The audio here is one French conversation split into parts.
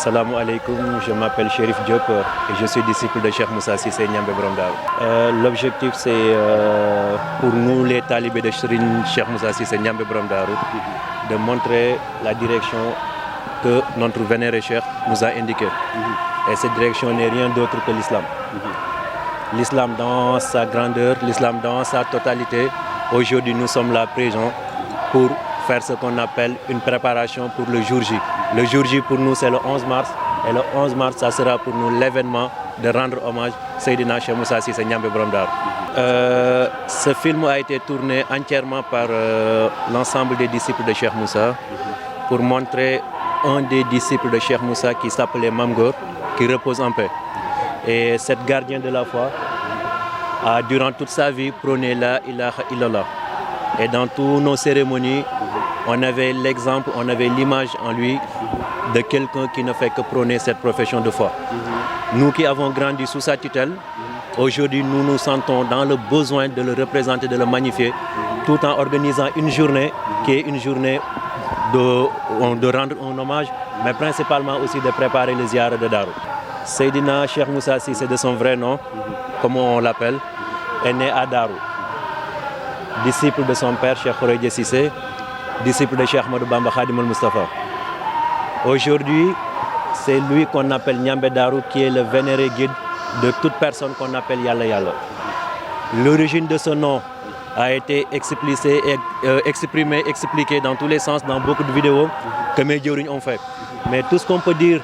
Salam alaikum, je m'appelle Chérif Diop et je suis disciple de Cheikh Moussa Cissé Niambé Borom Darou. L'objectif c'est pour nous les talibés de Cheikh Moussa Cissé Niambé Borom Darou de montrer la direction que notre vénéré Cheikh nous a indiquée. Et cette direction n'est rien d'autre que l'islam. L'islam dans sa grandeur, l'islam dans sa totalité. Aujourd'hui nous sommes là présents pour faire ce qu'on appelle une préparation pour le jour J. Le jour J pour nous c'est le 11 mars et le 11 mars ça sera pour nous l'événement de rendre hommage à Seydina Cheikh Moussa Cissé Niambé Borom Darou. Ce film a été tourné entièrement par l'ensemble des disciples de Cheikh Moussa pour montrer un des disciples de Cheikh Moussa qui s'appelait Mamgor, qui repose en paix. Et cette gardien de la foi a durant toute sa vie prôné la ilaha illallah. Et dans toutes nos cérémonies, on avait l'exemple, on avait l'image en lui de quelqu'un qui ne fait que prôner cette profession de foi. Nous qui avons grandi sous sa tutelle, aujourd'hui nous nous sentons dans le besoin de le représenter, de le magnifier, tout en organisant une journée qui est une journée de rendre un hommage, mais principalement aussi de préparer les ziyaras de Darou. Seydina Cheikh Moussa Cissé, de son vrai nom, comme on l'appelle, est né à Darou. Disciple de son père, Cheikh Khouredia Cissé, disciple de Cheikh Ahmadou Bamba Khadim al-Mustafa. Aujourd'hui, c'est lui qu'on appelle Niambé Darou, qui est le vénéré guide de toute personne qu'on appelle Yalla Yalla. L'origine de ce nom a été exprimée, expliquée dans tous les sens, dans beaucoup de vidéos que mes diorignes ont fait. Mais tout ce qu'on peut dire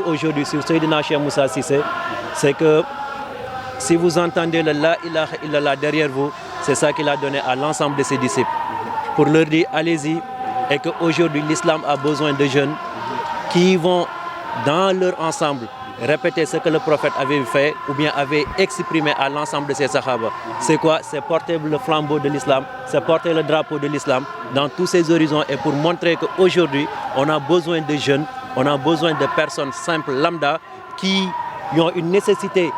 aujourd'hui sur Seydina Cheikh Moussa Cissé, c'est que si vous entendez le La ilaha illallah derrière vous, c'est ça qu'il a donné à l'ensemble de ses disciples. Pour leur dire allez-y, et qu'aujourd'hui l'islam a besoin de jeunes qui vont dans leur ensemble répéter ce que le prophète avait fait ou bien avait exprimé à l'ensemble de ses sahaba. C'est quoi? C'est porter le flambeau de l'islam, c'est porter le drapeau de l'islam dans tous ses horizons et pour montrer qu'aujourd'hui on a besoin de jeunes, on a besoin de personnes simples, lambda, qui ont une nécessité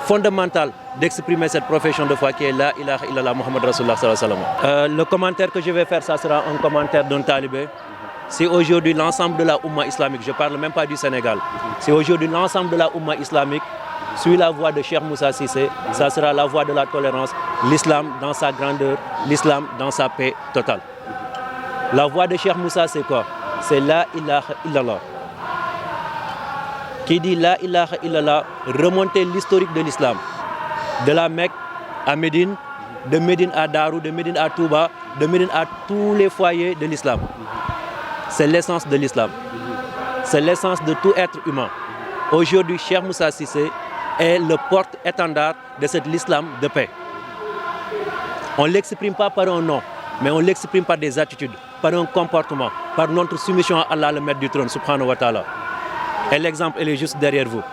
fondamentale d'exprimer cette profession de foi qui est la ilaha illallah Muhammad Rasulullah sallallahu alayhi wa sallam. Le commentaire que je vais faire, ça sera un commentaire d'un talibé. Si aujourd'hui l'ensemble de la Oumma islamique, je ne parle même pas du Sénégal, si aujourd'hui l'ensemble de la Oumma islamique suit la voie de Cheikh Moussa Cissé, ça sera la voie de la tolérance, l'islam dans sa grandeur, l'islam dans sa paix totale. La voie de Cheikh Moussa c'est quoi? C'est la ilaha illallah. Qui dit la ilaha illallah, remonter l'historique de l'islam. De la Mecque à Médine, de Médine à Darou, de Médine à Touba, de Médine à tous les foyers de l'islam. C'est l'essence de l'islam. C'est l'essence de tout être humain. Aujourd'hui, Cheikh Moussa Cissé est le porte-étendard de cet islam de paix. On ne l'exprime pas par un nom, mais on l'exprime par des attitudes, par un comportement, par notre soumission à Allah, le maître du trône, subhanahu wa ta'ala. Et l'exemple, il est juste derrière vous.